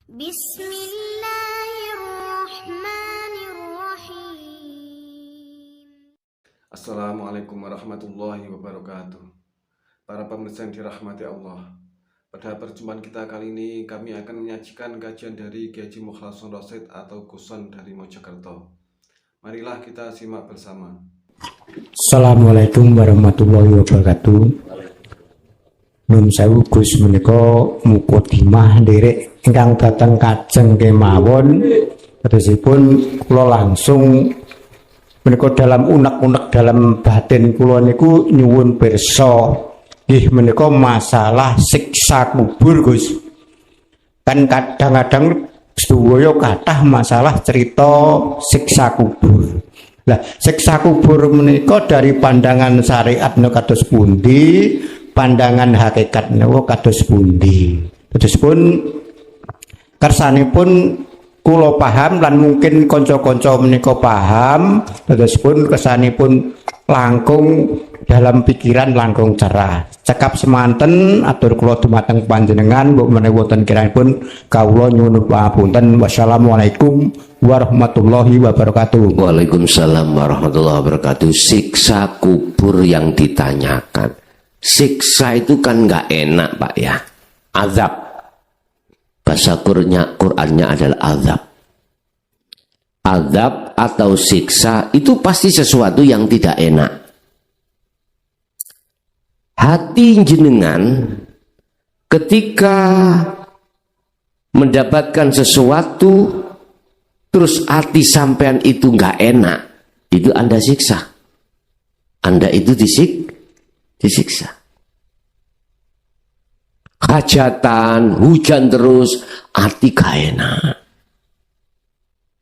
Bismillahirrahmanirrahim. Assalamualaikum warahmatullahi wabarakatuh. Para pemirsa yang dirahmati Allah, pada perjumpaan kita kali ini kami akan menyajikan kajian dari Kiai Haji Mukhlason Rosyid atau Guson dari Mojokerto. Marilah kita simak bersama. Assalamualaikum warahmatullahi wabarakatuh. Nun sewu Gus menika mukadimah nderek ingkang dateng kajeng kemawon. Terusipun kula langsung menika dalam unek-unek dalam batin kula niku nyuwun pirsa nggih menika masalah siksa kubur Gus. Kan kadang-kadang sedaya kathah masalah cerita siksa kubur. Lah siksa kubur menika dari pandangan syariat kados pundi, pandangan hakikat niku kados pundi. Terusipun kersanipun kula paham lan mungkin kanca-kanca menika paham, terusipun kersanipun langkung dalam pikiran langkung cerah. Cekap semanten atur kula dumateng panjenengan mbok menawi wonten kiranipun kawula nyuwun pangapunten. Wassalamualaikum warahmatullahi wabarakatuh. Waalaikumsalam warahmatullahi wabarakatuh. Siksa kubur yang ditanyakan. Siksa itu kan nggak enak Pak ya. Azab. Bahasa Qur'annya adalah azab. Azab atau siksa itu pasti sesuatu yang tidak enak. Hati jenengan ketika mendapatkan sesuatu terus hati sampean itu nggak enak, itu Anda siksa. Anda itu disiksa. Hajatan, hujan terus, hati gak enak.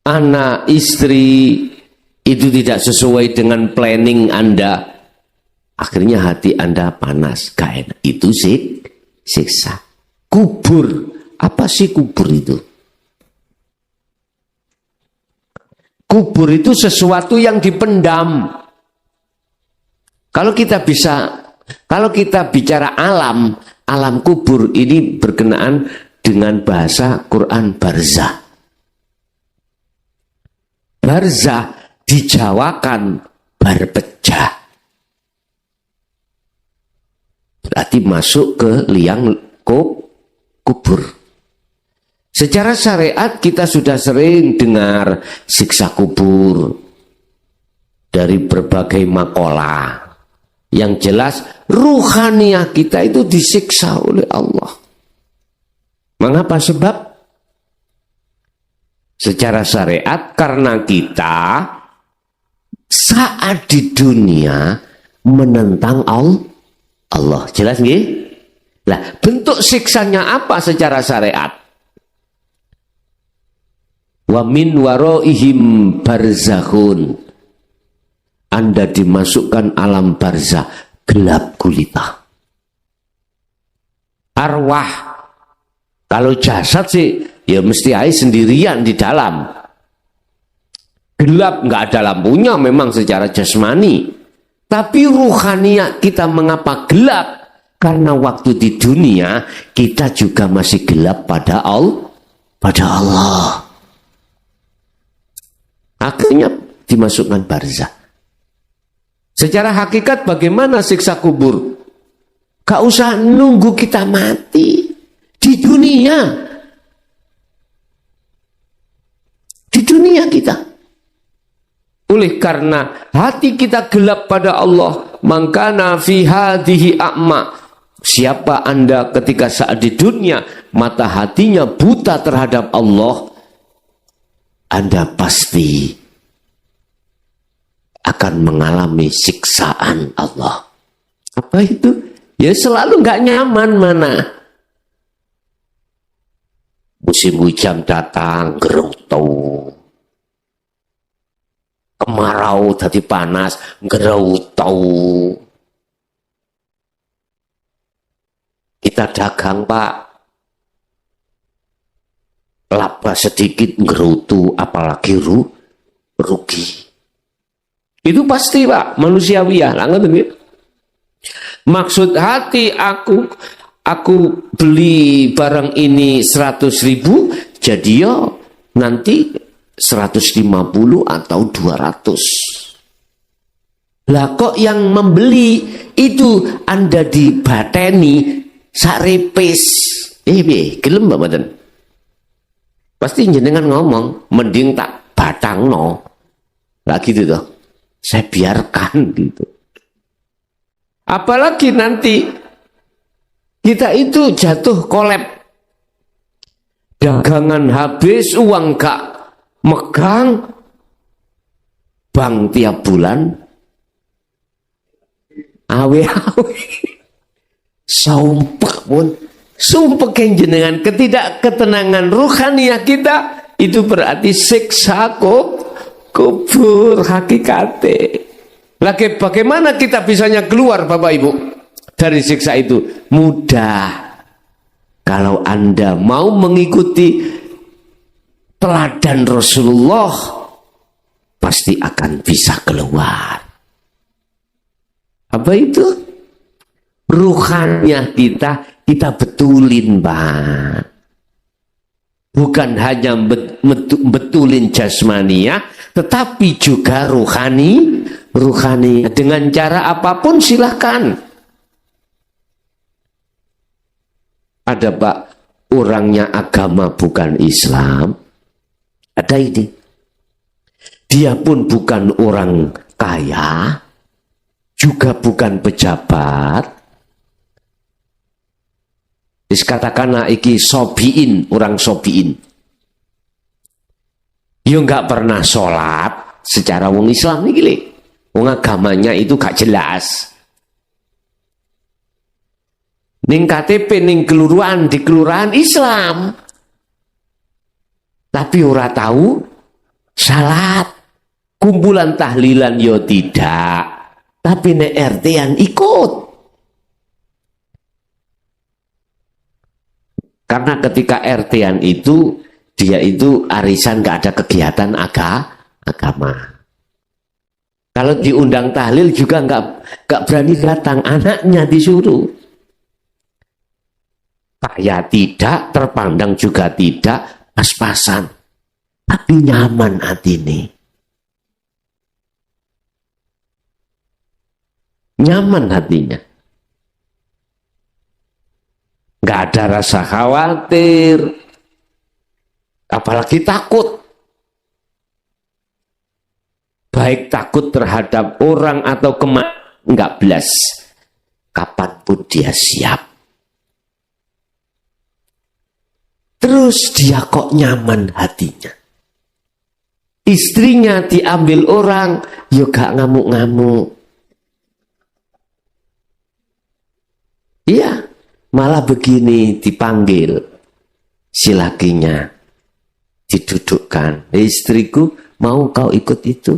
Anak, istri, itu tidak sesuai dengan planning Anda. Akhirnya hati Anda panas, gak enak. Itu siksa. Kubur, apa sih kubur itu? Kubur itu sesuatu yang dipendam. Kalau kita bicara alam kubur ini berkenaan dengan bahasa Quran barzah. Barzah dijawakan berpecah. Berarti masuk ke liang kubur. Secara syariat kita sudah sering dengar siksa kubur dari berbagai makalah. Yang jelas ruhaniah kita itu disiksa oleh Allah. Mengapa sebab? Secara syariat karena kita saat di dunia menentang Allah. Jelas nggih? Lah, bentuk siksanya apa secara syariat? Wa min waraihim barzakhun. Anda dimasukkan alam barzah gelap gulita. Arwah, kalau jasad sih ya mesti aja sendirian di dalam. Gelap, nggak ada lampunya memang secara jasmani. Tapi ruhaniah kita mengapa gelap? Karena waktu di dunia kita juga masih gelap pada Allah. Akhirnya dimasukkan barzah. Secara hakikat bagaimana siksa kubur? Gak usah nunggu kita mati. Di dunia. Di dunia kita. Oleh karena hati kita gelap pada Allah. Mangkana fi hadhihi a'ma. Siapa Anda ketika saat di dunia mata hatinya buta terhadap Allah, Anda pasti akan mengalami siksaan Allah. Apa itu? Ya selalu nggak nyaman mana. Musim hujan datang, gerutu. Kemarau tadi panas, gerutu. Kita dagang Pak. Laba sedikit gerutu, apalagi rugi. Itu pasti Pak, manusiawiah. Maksud hati aku beli barang ini 100.000, Jadi ya nanti 150 atau 200. Lah kok yang membeli itu Anda dibateni sarepes. Gelem Mbak Mboten? Pasti jenengan ngomong, mending tak batangno. Lah gitu toh. Saya biarkan gitu. Apalagi nanti kita itu jatuh kolab. Dagangan habis, uang gak megang, bank tiap bulan awe-awe. Sumpah jenengan, ketidakketenangan ruhaniah kita itu berarti siksa kubur hakikate. Lagi bagaimana kita bisanya keluar Bapak Ibu dari siksa itu? Mudah. Kalau Anda mau mengikuti teladan Rasulullah, pasti akan bisa keluar. Apa itu? Ruhaniah kita betulin, Pak. Bukan hanya betulin jasmania, tetapi juga ruhani. Dengan cara apapun silahkan. Ada Pak, orangnya agama bukan Islam. Ada ini. Dia pun bukan orang kaya, juga bukan pejabat. Katakanlah iki sobiin, orang sobiin. Dia nggak pernah sholat secara wong Islam nih, wong agamanya itu gak jelas. Ning KTP ning kelurahan di kelurahan Islam, tapi ora tahu salat, kumpulan tahlilan yo tidak, tapi nek RT-an ikut. Karena ketika RT-an itu dia itu arisan gak ada kegiatan agama. Kalau diundang tahlil juga gak berani datang, anaknya disuruh. Kaya tidak, terpandang juga tidak, pas-pasan. Tapi nyaman hati ini. Nyaman hatinya. Gak ada rasa khawatir. Apalagi takut. Baik takut terhadap orang atau enggak belas. Kapanpun dia siap. Terus dia kok nyaman hatinya. Istrinya diambil orang, yo gak ngamuk-ngamuk. Iya, malah begini dipanggil si lakinya, didudukkan. Istriku, mau kau ikut itu?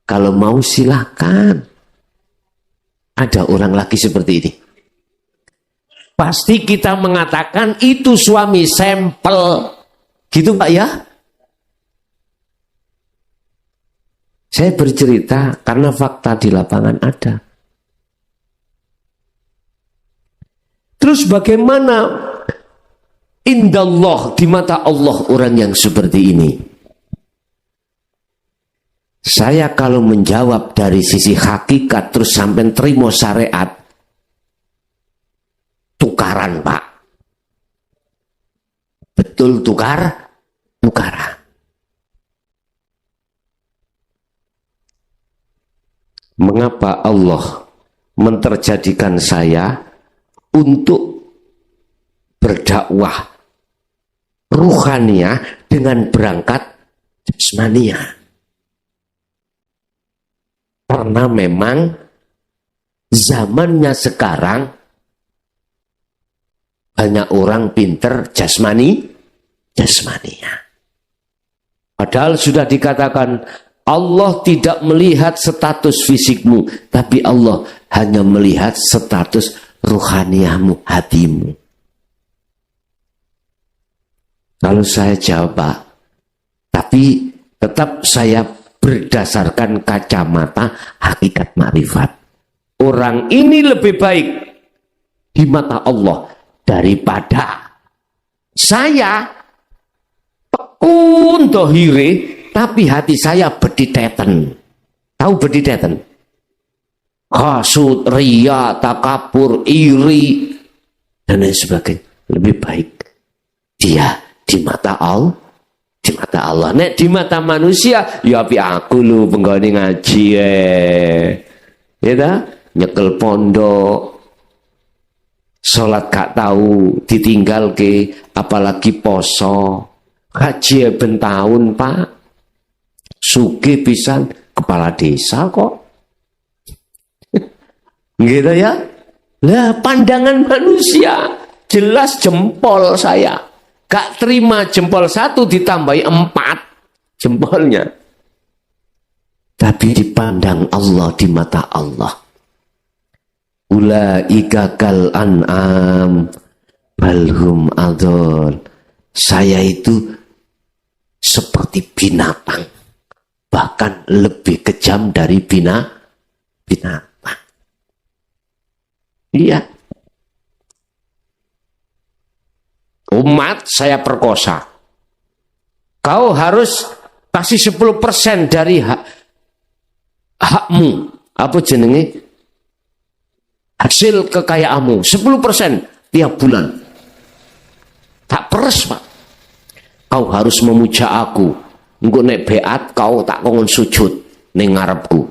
Kalau mau silakan. Ada orang laki seperti ini. Pasti kita mengatakan itu suami sampel. Gitu Pak ya? Saya bercerita karena fakta di lapangan ada. Terus bagaimana indallah, di mata Allah orang yang seperti ini? Saya kalau menjawab dari sisi hakikat terus sampai terima syariat, tukaran Pak. Betul tukaran. Mengapa Allah menterjadikan saya untuk berdakwah ruhaniah dengan berangkat jasmaniah? Karena memang zamannya sekarang banyak orang pinter jasmaniah. Padahal sudah dikatakan Allah tidak melihat status fisikmu, tapi Allah hanya melihat status ruhaniahmu, hatimu. Lalu saya jawab, Pak, tapi tetap saya berdasarkan kacamata hakikat makrifat. Orang ini lebih baik di mata Allah daripada saya tekun dohire tapi hati saya bediteten. Tahu bediteten? Hasud, ria, takabur, iri dan lain sebagainya. Lebih baik dia di mata Allah, nek di mata manusia ya api aku lu penggone ngaji ya ta, nyekel pondok, salat gak tahu ditinggal ke, apalagi poso, haji ben tahun Pak, sugih pisan, kepala desa kok. Gitu ya. Lah pandangan manusia jelas jempol saya. Gak terima jempol 1 ditambahi 4 jempolnya. Tapi dipandang Allah, di mata Allah. Ulaika kal an'am balhum adol. Saya itu seperti binatang. Bahkan lebih kejam dari binatang. Iya. Umat saya perkosa. Kau harus kasih 10% dari hakmu. Apa jenenge? Hasil kekayaanmu. 10% tiap bulan. Tak peres Pak. Kau harus memuja aku. Engko nek beat kau tak kongon sujud ning ngarepku.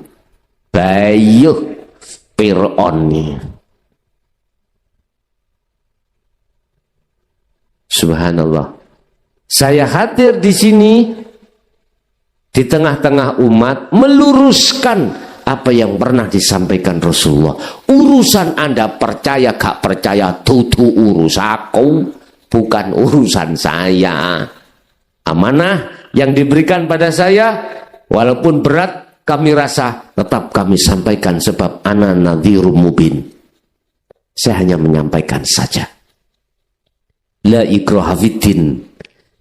Bayuh Fir'aun ni. Subhanallah. Saya hadir di sini di tengah-tengah umat meluruskan apa yang pernah disampaikan Rasulullah. Urusan Anda percaya gak percaya tutu urus aku, bukan urusan saya. Amanah yang diberikan pada saya walaupun berat kami rasa tetap kami sampaikan sebab ana nadhirum mubin. Saya hanya menyampaikan saja. La ikraha fiddin.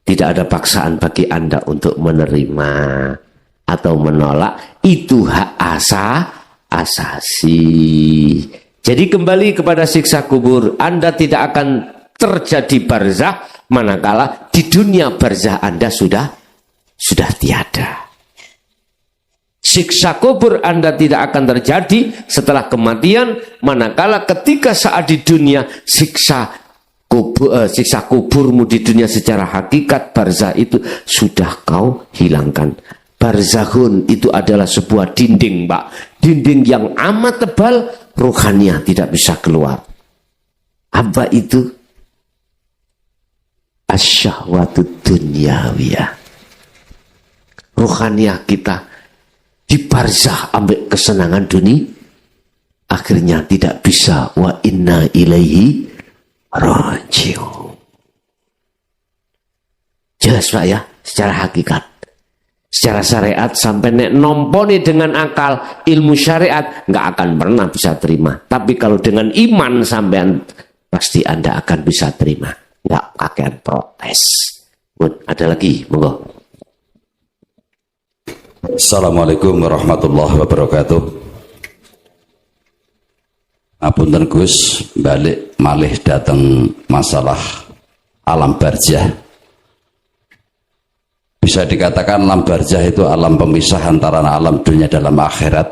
Tidak ada paksaan bagi Anda untuk menerima atau menolak. Itu hak asasi. Jadi kembali kepada siksa kubur. Anda tidak akan terjadi barzah manakala di dunia barzah Anda sudah tiada. Siksa kubur Anda tidak akan terjadi setelah kematian manakala ketika saat di dunia siksa kuburmu di dunia secara hakikat barzah itu sudah kau hilangkan. Barzahun itu adalah sebuah dinding Pak, dinding yang amat tebal, rohaniah tidak bisa keluar. Apa itu? Asyahwatud dunyawiyah. Rohaniah kita di barzah ambek kesenangan dunia akhirnya tidak bisa. Wa inna ilaihi raji'un. Jelas Pak ya, secara hakikat, secara syariat sampai nek nomponi dengan akal ilmu syariat nggak akan pernah bisa terima. Tapi kalau dengan iman sampean pasti Anda akan bisa terima, nggak kakean protes. Ada lagi, monggo. Assalamualaikum warahmatullahi wabarakatuh. Apunten Gus, balik malih datang masalah alam barzah. Bisa dikatakan alam barzah itu alam pemisah antara alam dunia dalam akhirat.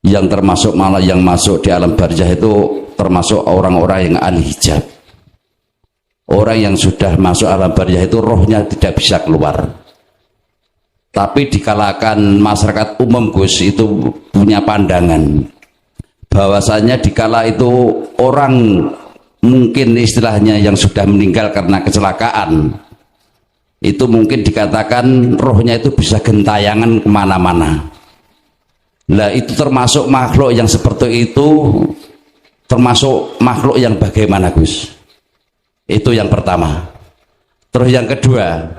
Yang termasuk malah yang masuk di alam barzah itu termasuk orang-orang yang ahli hijab. Orang yang sudah masuk alam barzah itu rohnya tidak bisa keluar. Tapi dikalakan masyarakat umum Gus itu punya pandangan bahwasanya dikala itu orang mungkin istilahnya yang sudah meninggal karena kecelakaan itu mungkin dikatakan rohnya itu bisa gentayangan kemana-mana. Lah itu termasuk makhluk yang seperti itu, termasuk makhluk yang bagaimana Gus? Itu yang pertama. Terus yang kedua,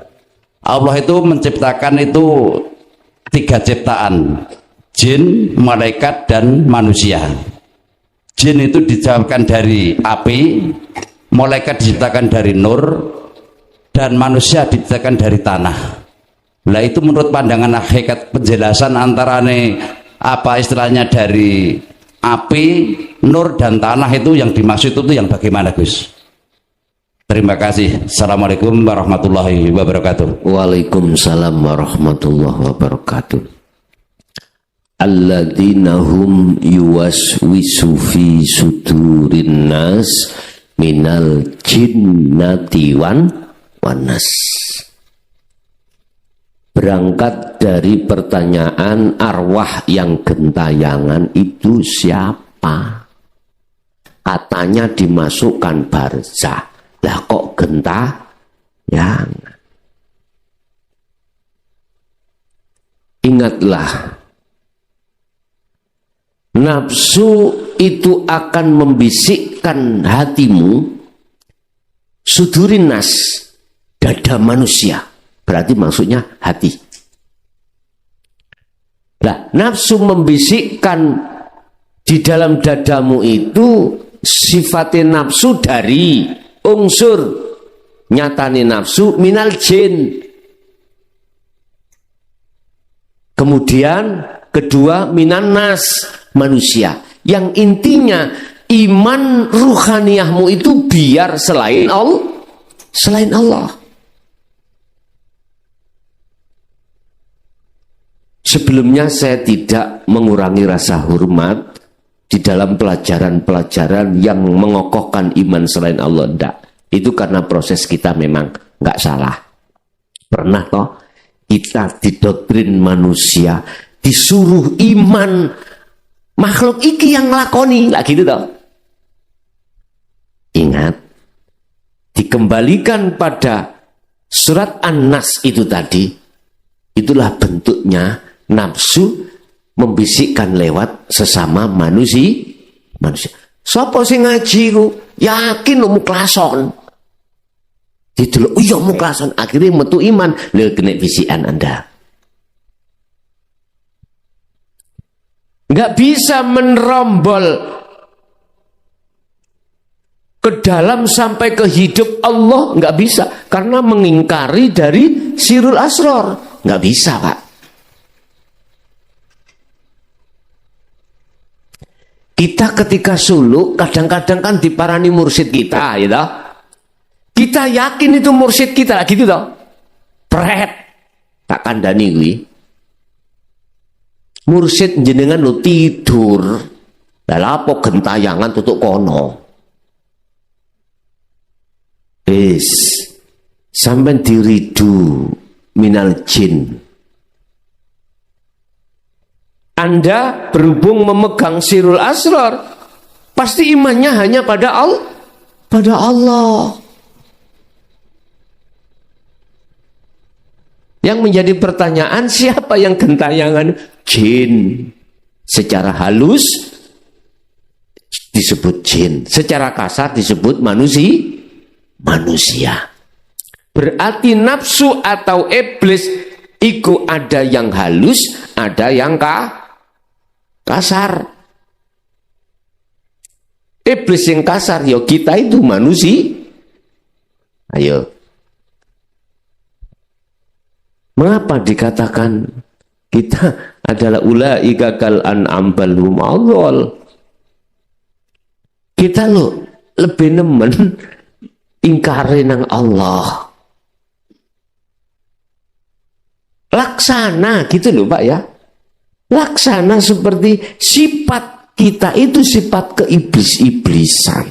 Allah itu menciptakan itu 3 ciptaan, jin, malaikat, dan manusia. Jin itu diciptakan dari api, malaikat diciptakan dari nur, dan manusia diciptakan dari tanah. Nah itu menurut pandangan hakikat penjelasan antara apa istilahnya dari api, nur dan tanah itu yang dimaksud itu yang bagaimana Gus? Terima kasih. Assalamualaikum warahmatullahi wabarakatuh. Waalaikumsalam warahmatullahi wabarakatuh. Alladzina hum yuwaswisu fi sudurin nas minal jinnati wan wanas. Berangkat dari pertanyaan arwah yang gentayangan itu siapa? Katanya dimasukkan barzah. Lah kok gentayangan? Ingatlah, nafsu itu akan membisikkan hatimu, sudurin nas, dada manusia. Berarti maksudnya hati. Nah, nafsu membisikkan di dalam dadamu itu sifatnya nafsu dari unsur nyatane nafsu minal jin. Kemudian kedua minan nas, manusia. Yang intinya iman ruhaniyahmu itu biar selain Allah. Selain Allah. Sebelumnya saya tidak mengurangi rasa hormat di dalam pelajaran-pelajaran yang mengokohkan iman selain Allah. Tidak. Itu karena proses kita memang nggak salah. Pernah toh kita didoktrin manusia disuruh iman makhluk iki yang ngelakoni lah gitu toh. Ingat, dikembalikan pada surat An-Nas itu tadi, itulah bentuknya nafsu membisikkan lewat sesama manusia. Sapa sing ngaji ku yakin lu muklason. Didelok iya muklason, akhirnya metu iman, lho kena bisikan Anda. Enggak bisa menerombol ke dalam sampai ke hidup Allah, enggak bisa karena mengingkari dari sirul asror. Enggak bisa, Pak. Kita ketika suluk kadang-kadang kan diparani mursyid kita, ya toh. Kita yakin itu mursyid kita, gitu toh. Pret. Tak kandani kuwi. Mursyid jenengan lo tidur. Lah apa gentayangan tutuk kono. Sampai diridu minal jin. Anda berhubung memegang sirul asrar, pasti imannya hanya pada Allah. Yang menjadi pertanyaan, siapa yang gentayangan? Jin. Secara halus disebut jin, secara kasar disebut manusia. Berarti nafsu atau iblis itu ada yang halus, ada yang kasar. Iblis yang kasar, ya kita itu manusia. Ayo. Mengapa dikatakan kita adalah ulaika kal an'am bal hum adhal? Kita lo lebih nemen ingkari nang Allah. Laksana gitu loh Pak ya. Laksana seperti sifat kita itu sifat keiblis-iblisan.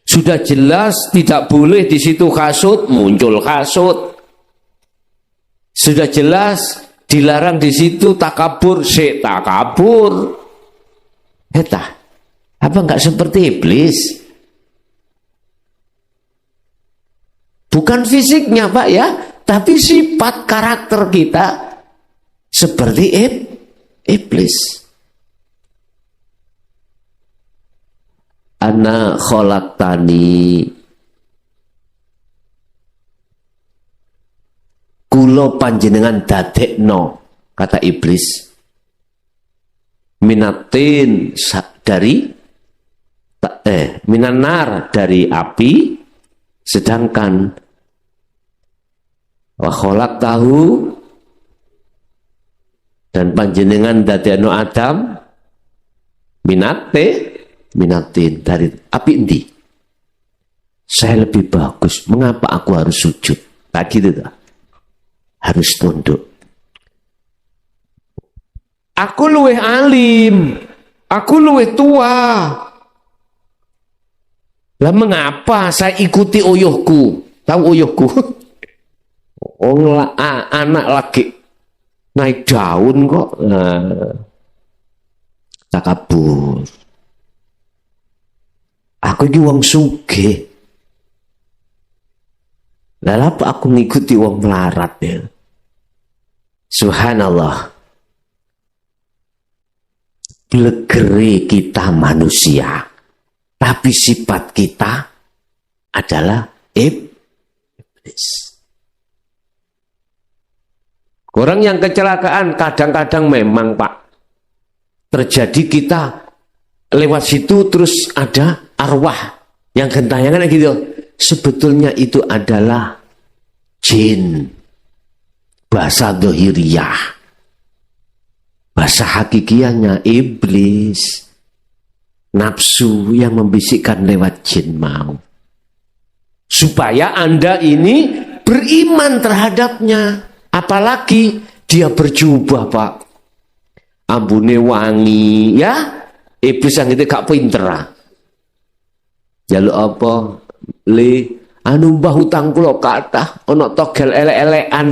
Sudah jelas tidak boleh di situ hasud, muncul hasud. Sudah jelas dilarang di situ takabur, takabur. Apa enggak seperti iblis? Bukan fisiknya Pak ya, tapi sifat karakter kita seperti iblis. Ana khalaqtani, kulo panjenengan dadekno, kata iblis, minatin dari minanar dari api, sedangkan wa khalaqtahu dan panjenengan dadekno Adam minatin dari api endi? Saya lebih bagus. Mengapa aku harus sujud? Tak gitu tak? Harus tunduk. Aku luwih alim. Aku luwih tua. Lah mengapa saya ikuti uyuhku? Tahu uyuhku? Anak lagi naik daun kok. Takabur. Aku ini wong sugih. Lalu apa aku ngikuti wong melarat ya? Subhanallah. Blegere kita manusia, tapi sifat kita adalah iblis. Orang yang kecelakaan kadang-kadang memang Pak terjadi, kita lewat situ terus ada arwah yang gentayangan gitu. Sebetulnya itu adalah jin, bahasa dohiriyah. Bahasa hakikianya iblis, nafsu yang membisikkan lewat jin mau. Supaya Anda ini beriman terhadapnya. Apalagi dia berjubah Pak. Ambune wangi ya. Iblis yang itu gak pinter. Jaluk apa? Anu mbah hutang kula kathah ana togel elek-elekan.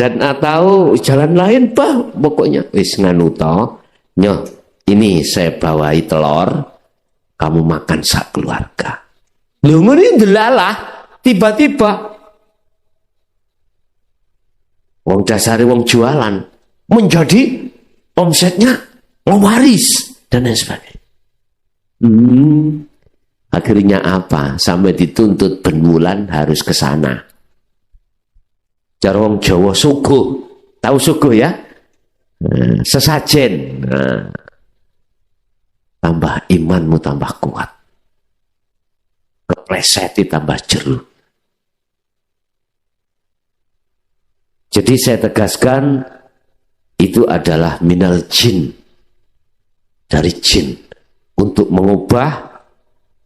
Dan atau jalan lain Pak, pokoknya wis nganu to. Nyoh, ini saya bawahi telur, kamu makan sak keluarga. Lho ngene ndelalah, tiba-tiba wong dasare wong jualan menjadi omsetnya lawaris dan lain sebagainya. Akhirnya apa? Sampai dituntut ben wulan harus ke sana. Cara wong Jawa suguh. Tahu suguh ya? Sesajen. Tambah imanmu tambah kuat. Kepleseti tambah jeru. Jadi saya tegaskan itu adalah minal jin. Dari jin. Untuk mengubah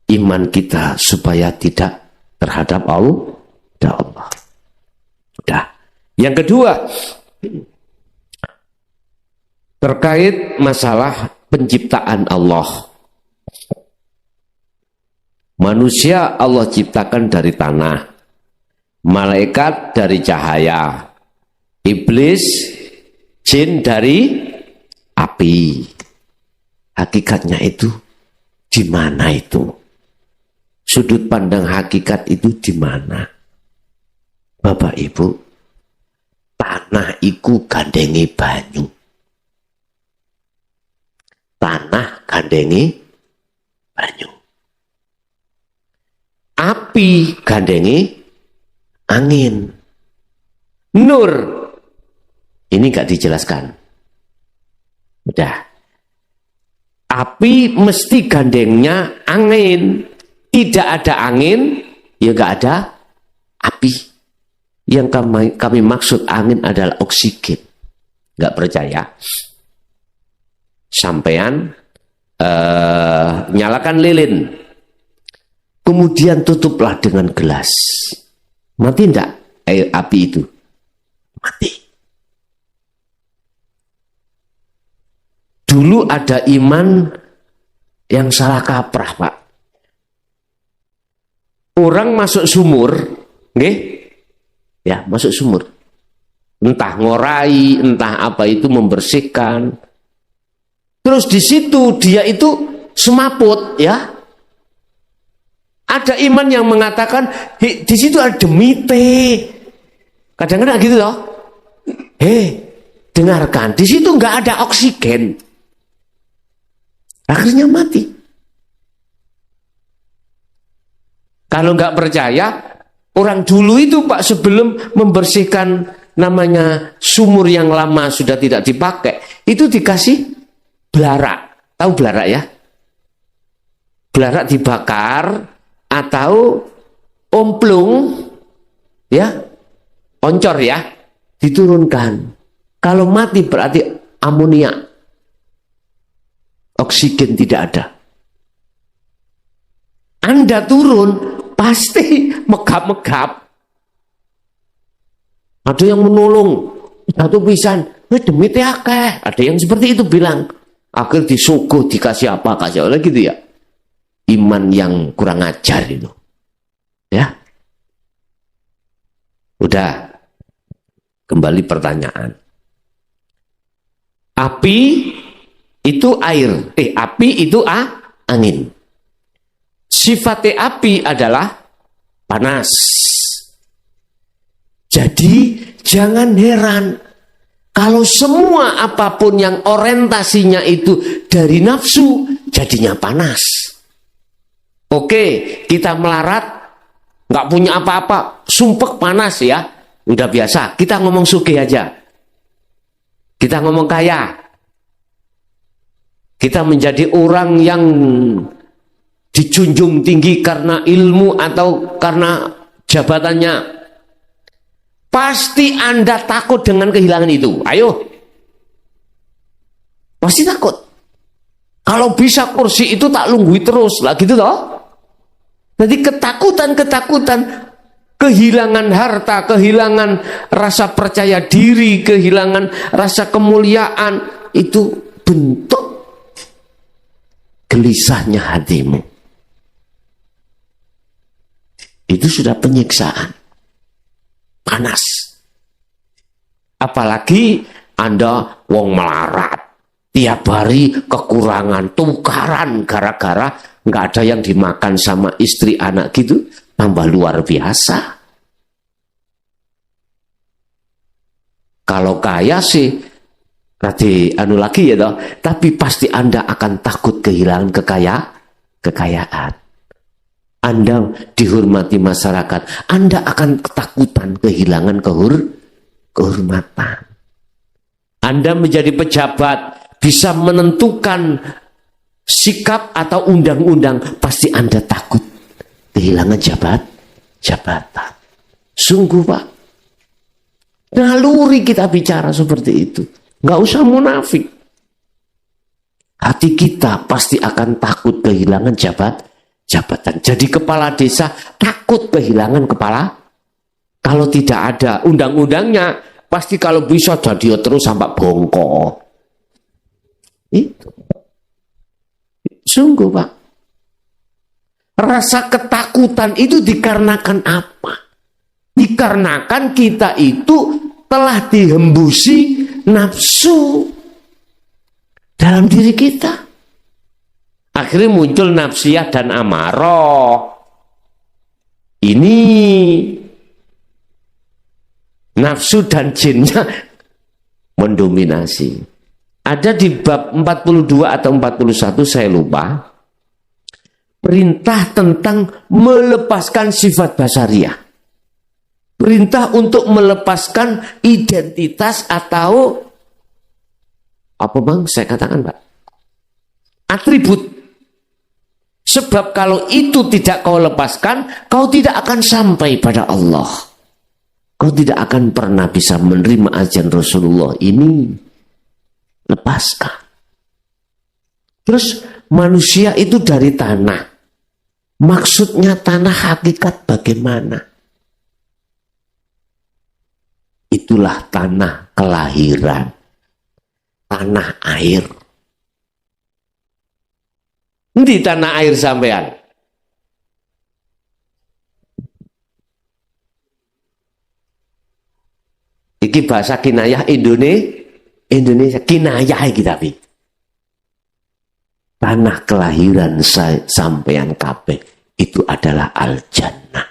iman kita supaya tidak terhadap Allah. Udah. Yang kedua, terkait masalah penciptaan Allah. Manusia Allah ciptakan dari tanah, malaikat dari cahaya, iblis, jin dari api. Hakikatnya itu di mana itu? Sudut pandang hakikat itu di mana? Bapak Ibu, tanah iku gandengi banyu. Tanah gandengi banyu. Api gandengi angin. Nur. Ini gak dijelaskan. Udah. Api mesti gandengnya angin. Tidak ada angin, ya gak ada api. Yang kami maksud angin adalah oksigen. Gak percaya? Sampean nyalakan lilin. Kemudian tutuplah dengan gelas. Mati enggak api itu? Mati. Dulu ada iman yang salah kaprah, Pak. Orang masuk sumur, nggih? Ya, masuk sumur. Entah ngorai, entah apa itu membersihkan. Terus di situ dia itu semaput, ya. Ada iman yang mengatakan di situ ada demite. Kadang-kadang gitu loh. Dengarkan, di situ nggak ada oksigen. Akhirnya mati. Kalau nggak percaya, orang dulu itu Pak sebelum membersihkan namanya sumur yang lama sudah tidak dipakai, itu dikasih belarak. Tahu belarak ya? Belarak dibakar atau omplung, ya, oncor ya, diturunkan Kalau mati berarti amonia, oksigen tidak ada. Anda turun pasti megap-megap. Ada yang menolong, satu pisan, demi akeh. Ada yang seperti itu bilang. Akhir disuguh dikasih apa, kasih oleh gitu ya. Iman yang kurang ajar itu. Ya. Udah. Kembali pertanyaan. Api itu air. Api itu angin. Sifatnya api adalah panas. Jadi jangan heran kalau semua apapun yang orientasinya itu dari nafsu, jadinya panas. Oke, kita melarat, nggak punya apa-apa, sumpek panas ya, udah biasa. Kita ngomong sugih aja, kita ngomong kaya, kita menjadi orang yang dijunjung tinggi karena ilmu atau karena jabatannya. Pasti Anda takut dengan kehilangan itu. Ayo. Pasti takut. Kalau bisa kursi itu tak lunggui terus. Lah gitu toh. Jadi ketakutan, kehilangan harta, kehilangan rasa percaya diri, kehilangan rasa kemuliaan, itu bentuk gelisahnya hatimu. Itu sudah penyiksaan. Panas. Apalagi Anda wong melarat, tiap hari kekurangan, tukaran gara-gara nggak ada yang dimakan sama istri anak gitu, tambah luar biasa. Kalau kaya sih nanti anu lagi ya toh, tapi pasti Anda akan takut kehilangan kekayaan. Anda dihormati masyarakat, Anda akan ketakutan kehilangan kehormatan. Anda menjadi pejabat, bisa menentukan sikap atau undang-undang, pasti Anda takut kehilangan jabatan. Sungguh Pak, naluri kita bicara seperti itu. Nggak usah munafik. Hati kita pasti akan takut kehilangan jabatan. Jadi kepala desa takut kehilangan kepala. Kalau tidak ada undang-undangnya, pasti kalau bisa jadi terus sampai bongkok. Itu. Sungguh Pak. Rasa ketakutan itu dikarenakan apa? Dikarenakan kita itu telah dihembusi nafsu dalam diri kita. Akhirnya muncul nafsiyah dan amarah. Ini nafsu dan jinnya mendominasi. Ada di bab 42 atau 41 saya lupa. Perintah tentang melepaskan sifat basariah. Perintah untuk melepaskan identitas atau apa bang saya katakan Pak? Atribut. Sebab kalau itu tidak kau lepaskan, kau tidak akan sampai pada Allah. Kau tidak akan pernah bisa menerima ajaran Rasulullah ini. Lepaskan. Terus manusia itu dari tanah. Maksudnya tanah hakikat bagaimana? Itulah tanah kelahiran. Tanah air. Di tanah air sampean. Iki bahasa kinayah Indonesia kinayah iki tapi. Tanah kelahiran sampean kabeh itu adalah al-jannah.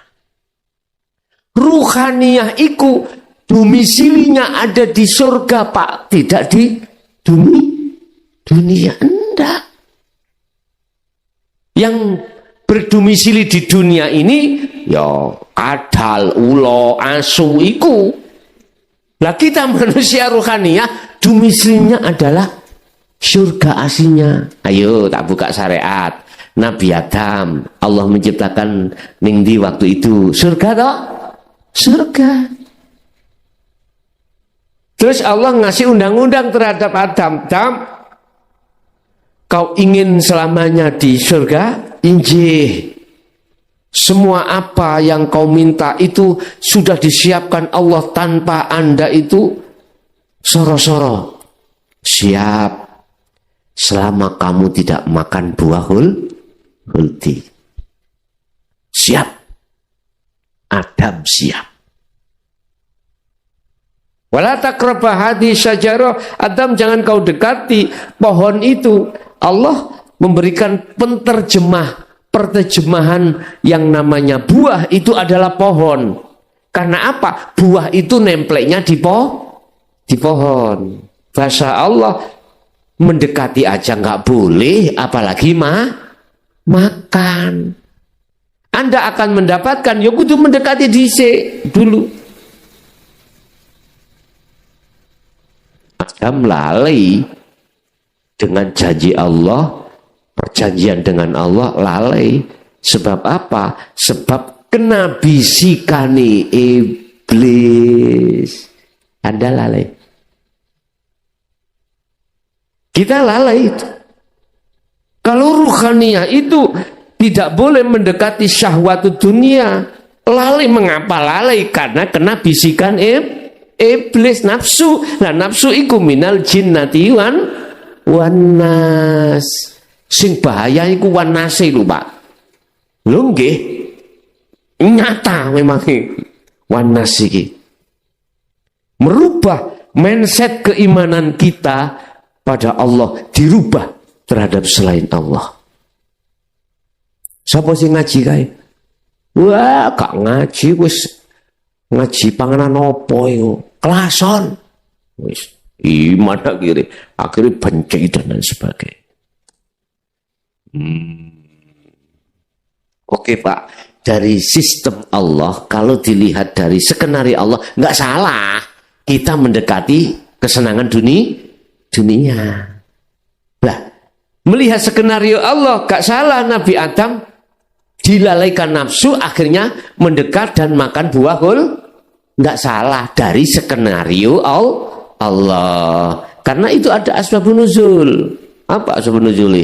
Ruhaniyah iku domisilinya ada di surga Pak, tidak di dunia enggak. Yang berdomisili di dunia ini ya kadal, ulo, asu iku. Lah kita manusia ruhaniyah domisilinya adalah surga aslinya. Ayo tak buka syariat. Nabi Adam Allah menciptakan ning di waktu itu surga toh? Surga. Terus Allah ngasih undang-undang terhadap Adam. Adam, kau ingin selamanya di surga? Injih. Semua apa yang kau minta itu sudah disiapkan Allah tanpa Anda itu soro-soro. Siap. Selama kamu tidak makan buah huldi. Siap. Adam siap. Wala taqrabah hadhihi syajarah. Adam, jangan kau dekati pohon itu. Allah memberikan perterjemahan yang namanya buah itu adalah pohon. Karena apa? Buah itu nempleknya di pohon. Bahasa Allah, mendekati aja nggak boleh, apalagi makan. Anda akan mendapatkan, ya kudu mendekati dulu. Adam lalai dengan janji Allah, perjanjian dengan Allah, lalai. Sebab apa? Sebab kena bisikane iblis. Anda lalai. Kita lalai itu. Kalau ruhania itu tidak boleh mendekati syahwat dunia. Lalai, mengapa lalai? Karena kena bisikan iblis, nafsu. Nah, nafsu iku minal jinnati wanas. Sing bahaya iku wanase lho, Pak. Lho nggih. Nyata memang wanas iki. Merubah mindset keimanan kita pada Allah, dirubah terhadap selain Allah. Sapa sing ngaji kae? Wah, gak ngaji wis ngaji panganan opo iku? Kelason. Wis iman akhirnya benci dan lain sebagainya. Oke Pak, dari sistem Allah, kalau dilihat dari skenario Allah, nggak salah kita mendekati kesenangan dunia. Lah, melihat skenario Allah, nggak salah Nabi Adam dilalaikan nafsu, akhirnya mendekat dan makan buah nggak salah dari skenario Allah. Karena itu ada asbabun nuzul. Apa asbabun nuzul?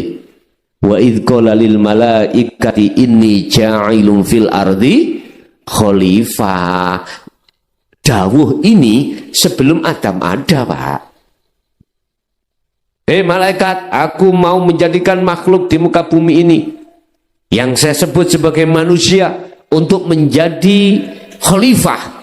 Wa idh qala lil malaikati inni ja'ilun fil ardi khalifah. Dawuh ini sebelum Adam ada, Pak. Malaikat, aku mau menjadikan makhluk di muka bumi ini yang saya sebut sebagai manusia untuk menjadi khalifah.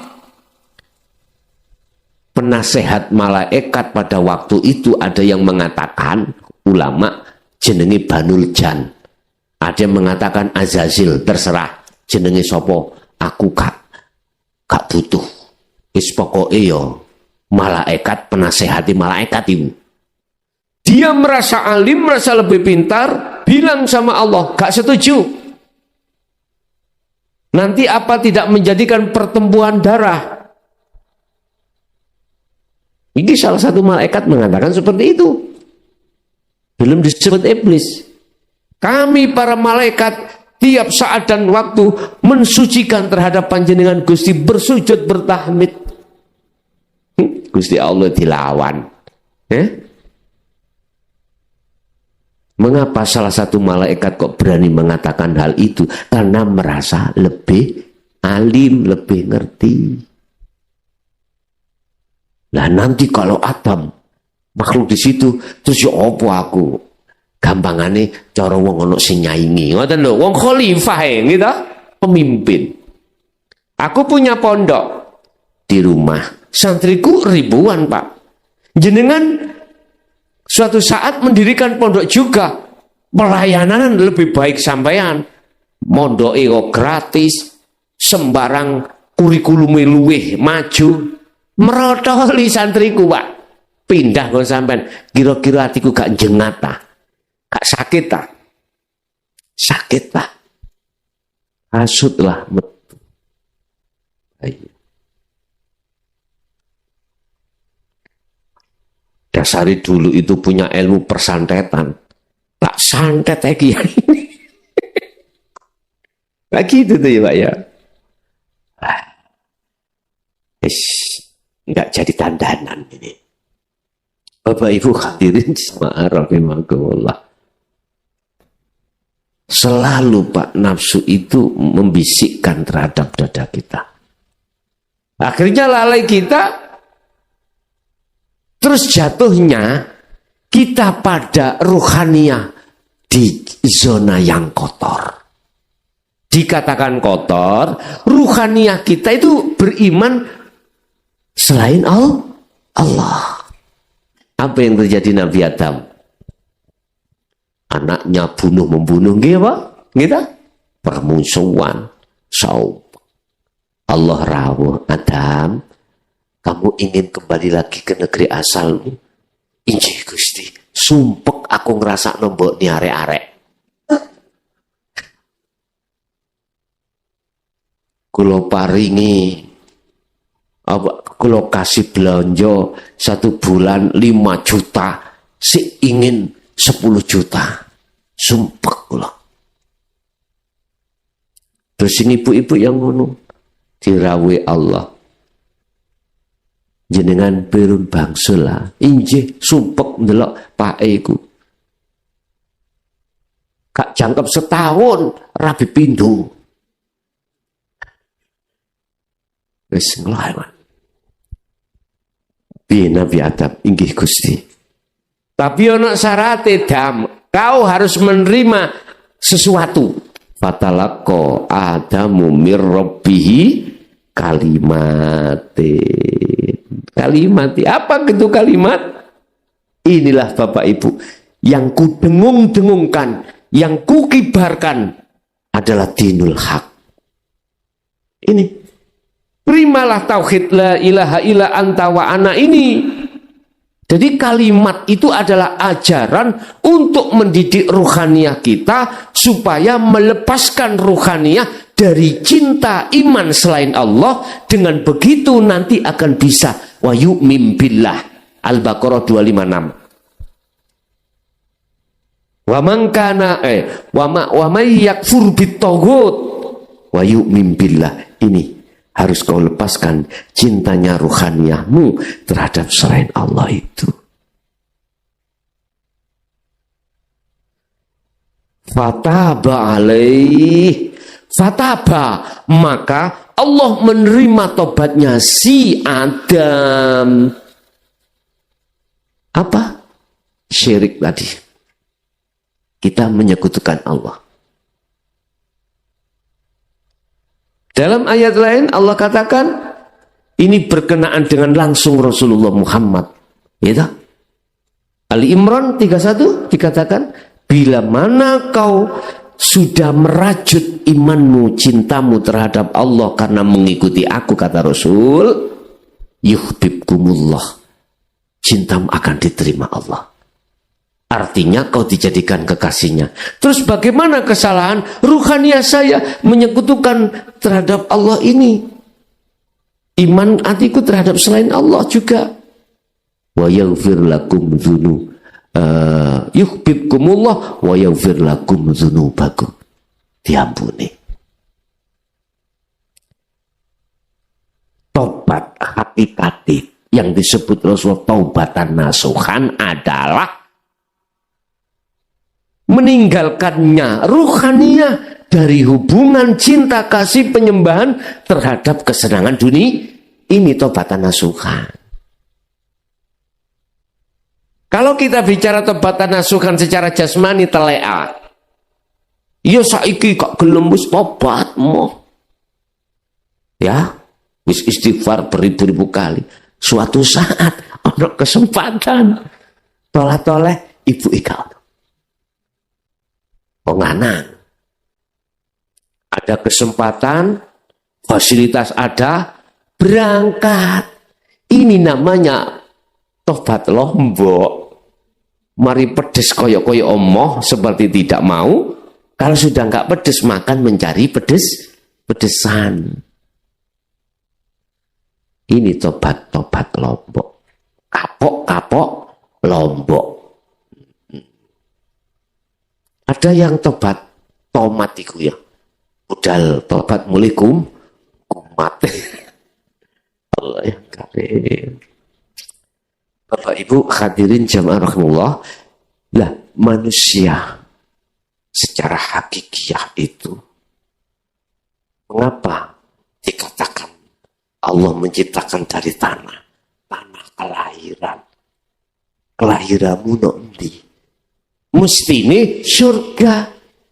Penasehat malaikat pada waktu itu ada yang mengatakan, ulama, jenenge Banul Jan. Ada yang mengatakan Azazil, terserah jenenge sopo, aku gak butuh. Wis pokoke yo malaikat, penasehati malaikat itu. Dia merasa alim, merasa lebih pintar, bilang sama Allah, gak setuju. Nanti apa tidak menjadikan pertempuran darah? Ini salah satu malaikat mengatakan seperti itu. Belum disebut iblis. Kami para malaikat tiap saat dan waktu mensucikan terhadap panjenengan Gusti, bersujud bertahmid. Gusti Allah dilawan. Mengapa salah satu malaikat kok berani mengatakan hal itu? Karena merasa lebih alim, lebih ngerti. Nah nanti kalau Adam makhluk di situ, terus ya opo aku? Gampangane cara wong ono sing nyaingi. Ngoten lho, wong khalifah gitu, pemimpin. Aku punya pondok di rumah. Santriku ribuan, Pak. Jenengan suatu saat mendirikan pondok juga. Pelayanan lebih baik sampean. Mondoke kok gratis, sembarang kurikulum luweh maju. Merotoli santriku, Pak. Pindah kok sampean. Kira-kira hatiku gak jengat ta? Gak sakit ta? Sakit, Pak. Hasutlah. Ayo. Dasari dulu itu punya ilmu persantetan. Tak santet lagi ya ini. Kayak gitu tuh ya, Pak ya. nggak jadi dandanan ini. Bapak Ibu hadirin rahimakumullah. Selalu Pak nafsu itu membisikkan terhadap dada kita. Akhirnya lalai kita, terus jatuhnya kita pada ruhaniyah di zona yang kotor. Dikatakan kotor, ruhaniyah kita itu beriman selain Allah. Apa yang terjadi Nabi Adam? Anaknya bunuh-membunuh, gitu? Permusuhan, saum. Allah rawuh, Adam, kamu ingin kembali lagi ke negeri asalmu? Injih Gusti, sumpek aku ngerasa nombok ni arek-arek. Kulo paringi, kulo kasih belanja 1 bulan 5 juta, si ingin 10 juta, sumpek kulo. Terus ini ibu-ibu yang ngono, dirawi Allah. Jenengan pirun bangsula, injih sumpek ndelok paeku. Kak jangkep setahun rabi pindu. Wis nglawan. Piye Nabi Adam, inggih Gusti. Tapi ono syarate Dam, kau harus menerima sesuatu. Fatalaqqa Adamu mir rabbihi kalimati. Apa itu kalimat? Inilah Bapak Ibu yang ku dengung-dengungkan, yang ku kibarkan adalah dinul haq. Ini terimalah tauhid la ilaha illa anta wa ana ini. Jadi kalimat itu adalah ajaran untuk mendidik ruhaniyah kita supaya melepaskan ruhaniyah dari cinta iman selain Allah. Dengan begitu nanti akan bisa wa yu'min billah. Al-Baqarah 256. Wa man kana wa may yakfur bitaghut wa yu'min billah. Ini harus kau lepaskan cintanya ruhaniyahmu terhadap selain Allah itu. Fataba alaih. Fataba, maka Allah menerima tobatnya si Adam. Apa? Syirik tadi. Kita menyekutukan Allah. Dalam ayat lain Allah katakan, ini berkenaan dengan langsung Rasulullah Muhammad. Ya, Ali Imran 31 dikatakan, bila mana kau sudah merajut imanmu, cintamu terhadap Allah karena mengikuti aku, kata Rasul, yuhibbukumullah, cintamu akan diterima Allah. Artinya kau dijadikan kekasihnya. Terus bagaimana kesalahan ruhaniyah saya menyekutukan terhadap Allah ini? Iman hatiku terhadap selain Allah juga. Wa yaghfir lakum dzunub. Yuhibbukumullah wa yaghfir lakum dzunubakum. Diampuni. Tobat hakikati yang disebut Rasulullah taubatan nasuhan adalah meninggalkannya ruhaniyah dari hubungan cinta kasih penyembahan terhadap kesenangan dunia. Ini tobatan nasuhan. Kalau kita bicara tobatan nasuhan secara jasmani telea, ya saiki kok gelem wis tobatmu. Ya, wis istighfar beribu-ribu kali. Suatu saat ada kesempatan toleh-toleh ibu ika penganang. Ada kesempatan, fasilitas ada, berangkat. Ini namanya tobat lombok. Mari pedes koyok-koyok omoh seperti tidak mau. Kalau sudah enggak pedes, makan mencari pedesan. Ini tobat lombok. Kapok lombok. Ada yang tobat tomat itu ya. Budal tobat mulai kumat. Allah yang karim. Bapak Ibu hadirin jamaah rahimahullah, lah manusia secara hakikiah itu mengapa dikatakan Allah menciptakan dari tanah kelahiran. Kelahiranmu nanti mesti ini surga,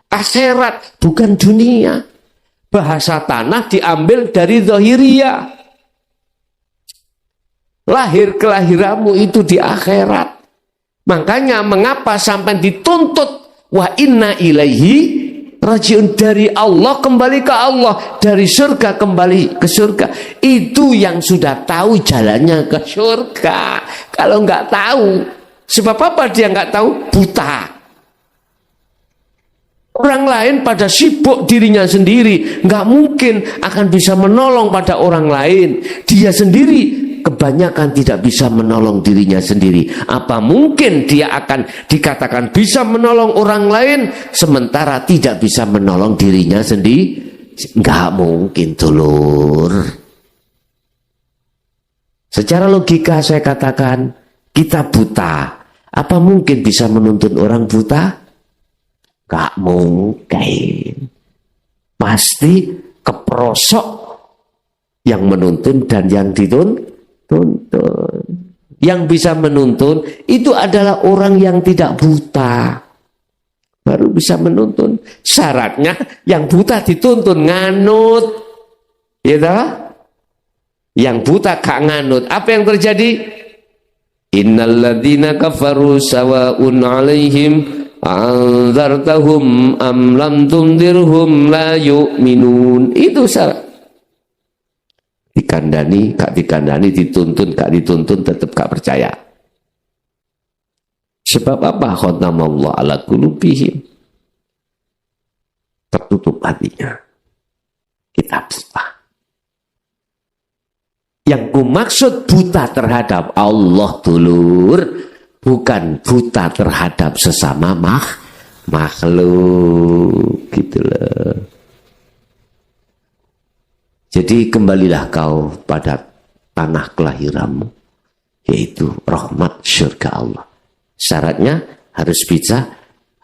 akhirat, bukan dunia. Bahasa tanah diambil dari zahiriyah. Lahir kelahiranmu itu di akhirat. Makanya mengapa sampai dituntut wa inna ilaihi rajiun, dari Allah kembali ke Allah, dari surga kembali ke surga. Itu yang sudah tahu jalannya ke surga. Kalau nggak tahu, sebab apa dia nggak tahu? Buta. Orang lain pada sibuk dirinya sendiri, nggak mungkin akan bisa menolong pada orang lain. Dia sendiri kebanyakan tidak bisa menolong dirinya sendiri. Apa mungkin dia akan dikatakan bisa menolong orang lain sementara tidak bisa menolong dirinya sendiri? Nggak mungkin, dulur. Secara logika saya katakan, kita buta. Apa mungkin bisa menuntun orang buta? Gak mungkin. Pasti keprosok yang menuntun dan yang dituntun. Yang bisa menuntun itu adalah orang yang tidak buta, baru bisa menuntun. Syaratnya yang buta dituntun nganut, ya toh? Yang buta gak nganut, apa yang terjadi? Innalladzina kafaru sawa'un 'alaihim anzartahum am lam tundirhum la yu'minun. Itu salah. Dikandani, gak dikandani, dituntun, gak dituntun, tetap gak percaya. Sebab apa? Khatamallahu ala qulubihim. Tertutup hatinya. Kita buta. Yang kumaksud buta terhadap Allah, dulur, bukan buta terhadap sesama makhluk, gitu loh. Jadi kembalilah kau pada tanah kelahiranmu, yaitu rahmat surga Allah. Syaratnya harus bisa,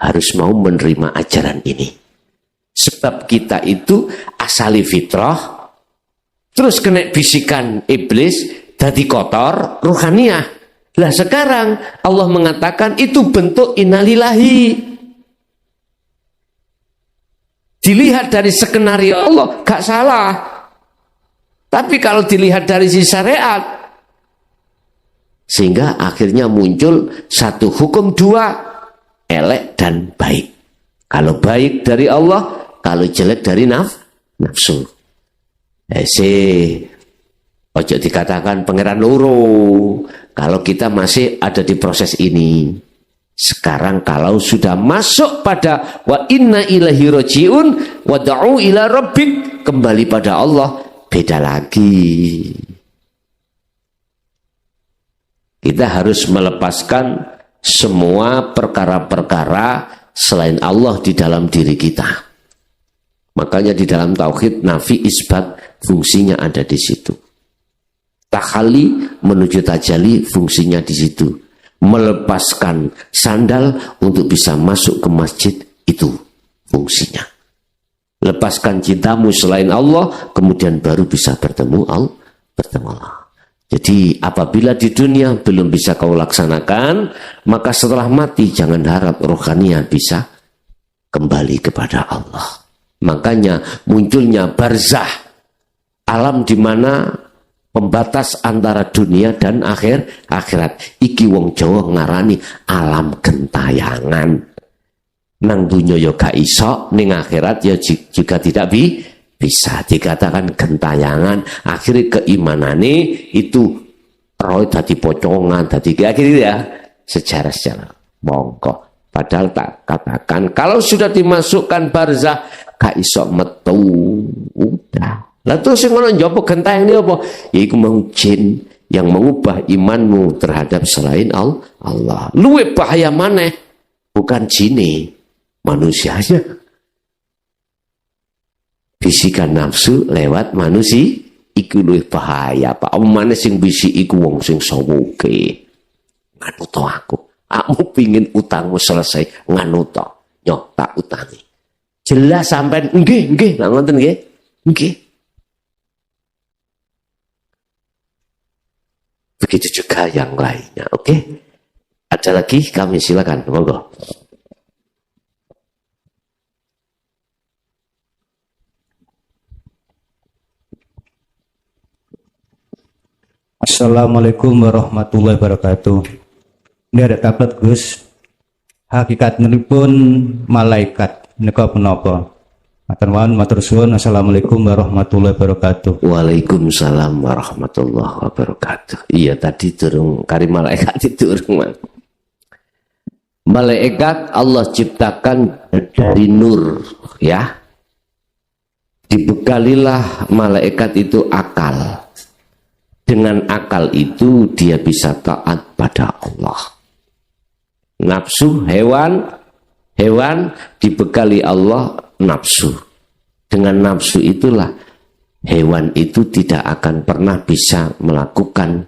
harus mau menerima ajaran ini. Sebab kita itu asali fitrah, terus kena bisikan iblis, jadi kotor, ruhaniyah. Lah sekarang Allah mengatakan itu bentuk innalillahi. Dilihat dari skenario Allah, gak salah. Tapi kalau dilihat dari sisi syariat, sehingga akhirnya muncul satu hukum dua, elek dan baik. Kalau baik dari Allah, kalau jelek dari nafsu. Ojo dikatakan pangeran loro. Kalau kita masih ada di proses ini. Sekarang kalau sudah masuk pada wa inna ilaihi rajiun wa da'u ila rabbik, kembali pada Allah, beda lagi. Kita harus melepaskan semua perkara-perkara selain Allah di dalam diri kita. Makanya di dalam tauhid nafi isbat fungsinya ada di situ. Takhali menuju tajali fungsinya di situ. Melepaskan sandal untuk bisa masuk ke masjid, itu fungsinya. Lepaskan cintamu selain Allah, kemudian baru bisa bertemu Allah. Jadi apabila di dunia belum bisa kau laksanakan, maka setelah mati jangan harap rohaninya bisa kembali kepada Allah. Makanya munculnya barzah, alam di mana pembatas antara dunia dan akhirat. Iki wong Jawa ngarani alam gentayangan. Nang dunia ya gak iso, ning akhirat ya juga tidak bisa. Dikatakan gentayangan, akhirnya keimanane itu roh dadi pocongan, dadi akhirnya ya sejarah mongko. Padahal tak katakan kalau sudah dimasukkan barzah gak iso metu, udah. Lah terus sing ngono njopo gentayang ini apa? Yaiku mau jin yang mengubah imanmu terhadap selain Allah. Luwih bahaya maneh, bukan jine, manusianya. Bisikan nafsu lewat iku luwih bahaya, Pak. Omane sing bisik iku wong sing sawuke. Nganu to aku. Aku pingin utangmu selesai, nganu to. Yo tak utangi. Jelas sampean nggih, lha ngoten nggih. Nggih. Begitu juga yang lainnya, oke? Ada lagi? Kami silakan, monggo. Assalamualaikum warahmatullahi wabarakatuh. Ini ada tablet Gus. Hakikat pun malaikat menika punapa? Matur suwun. Assalamualaikum warahmatullahi wabarakatuh. Waalaikumsalam warahmatullahi wabarakatuh. Iya tadi durung kari malaikat itu durung. Malaikat Allah ciptakan dari nur, ya. Dibekalilah malaikat itu akal. Dengan akal itu dia bisa taat pada Allah. Nafsu hewan dibekali Allah nafsu. Dengan nafsu itulah hewan itu tidak akan pernah bisa melakukan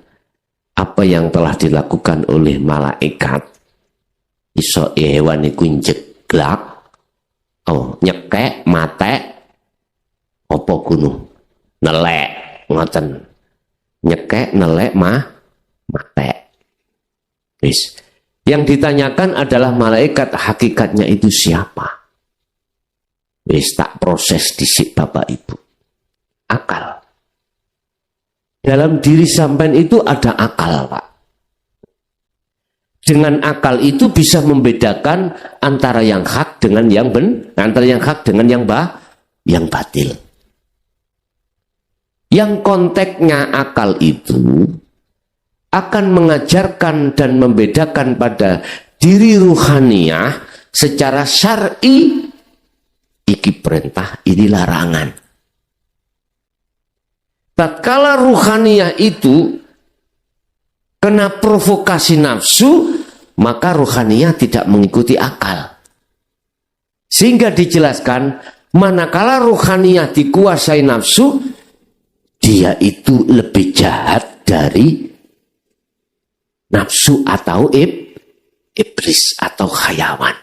apa yang telah dilakukan oleh malaikat. Iso hewan iku njeglak, nyekek, matek, apa gunung, nelek, ngoten. Nyekek, nelek, matek. Wis. Yang ditanyakan adalah malaikat hakikatnya itu siapa? Wis tak proses disik Bapak Ibu. Akal. Dalam diri sampean itu ada akal, Pak. Dengan akal itu bisa membedakan antara yang hak dengan yang antara yang hak dengan yang batil. Yang konteksnya akal itu akan mengajarkan dan membedakan pada diri ruhaniyah secara syar'i. Iki perintah, ini larangan. Tatkala ruhaniyah itu kena provokasi nafsu, maka ruhaniyah tidak mengikuti akal. Sehingga dijelaskan, manakala ruhaniyah dikuasai nafsu, dia itu lebih jahat dari nafsu atau iblis atau hayawan.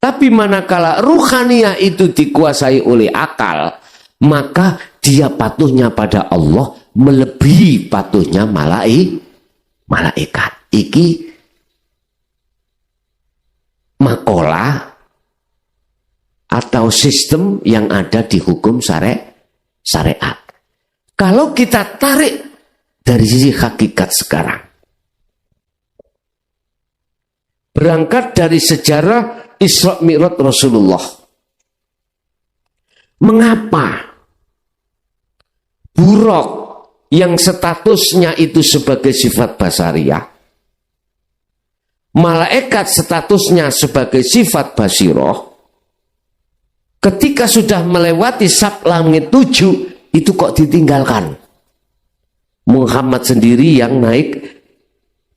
Tapi manakala ruhaniyah itu dikuasai oleh akal, maka dia patuhnya pada Allah melebihi patuhnya malaikat. Iki makalah atau sistem yang ada di hukum syariat. Kalau kita tarik dari sisi hakikat sekarang, berangkat dari sejarah Isra Mi'raj Rasulullah. Mengapa Buraq yang statusnya itu sebagai sifat basariyah, malaikat statusnya sebagai sifat basiroh, ketika sudah melewati sab langit 7 itu kok ditinggalkan? Muhammad sendiri yang naik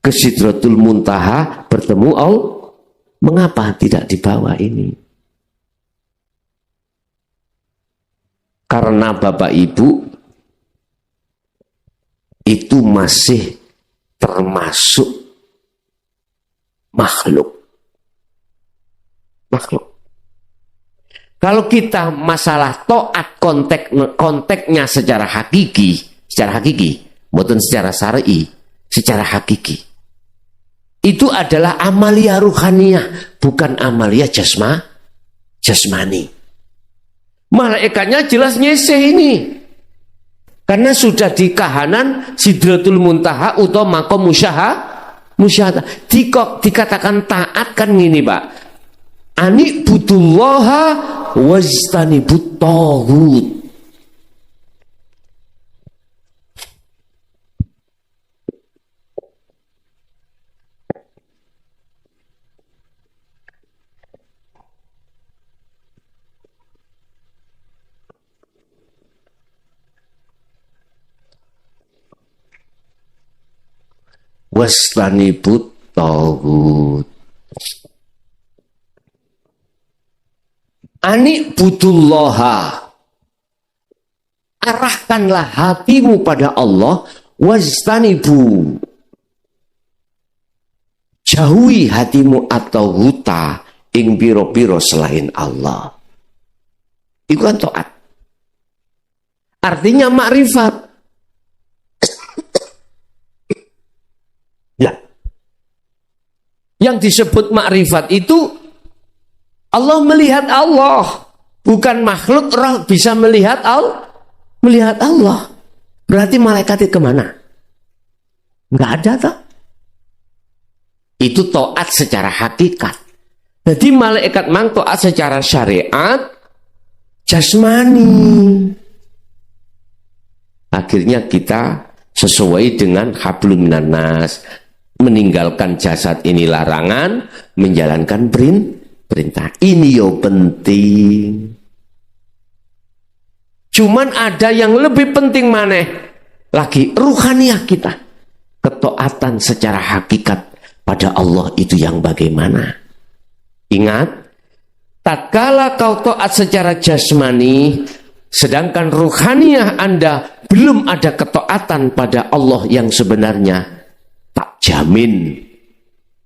ke Sidratul Muntaha bertemu Allah. Mengapa tidak dibawa ini? Karena Bapak Ibu itu masih termasuk makhluk. Kalau kita masalah taat konteksnya secara hakiki, bukan secara syar'i, secara hakiki. Itu adalah amalia ruhaniyah, bukan amalia jasmani. Malaikatnya jelas nyeseh ini. Karena sudah di kahanan Sidratul Muntaha atau makom musyahadah. Dikatakan taat kan gini, Pak. Ani butullaha wajtanibut taghut. Wastanibut taghut. Ani butullaha. arahkanlah hatimu pada Allah, wastanibu, jauhi hatimu atau huta ing piro-piro selain Allah. Itu kan taat. Artinya makrifat. Ya. Yang disebut makrifat itu Allah melihat Allah, bukan makhluk roh bisa melihat Allah. Melihat Allah. Berarti malaikat itu kemana? Enggak ada toh. Itu taat secara hakikat. Jadi malaikat mang taat secara syariat jasmani. Akhirnya kita sesuai dengan hablum minan nas, meninggalkan jasad ini larangan, menjalankan perintah. Ini yo penting. Cuman ada yang lebih penting maneh lagi, ruhaniyah kita. Ketaatan secara hakikat pada Allah itu yang bagaimana? Ingat, tatkala kau taat secara jasmani, sedangkan ruhaniyah Anda belum ada ketaatan pada Allah yang sebenarnya, tak jamin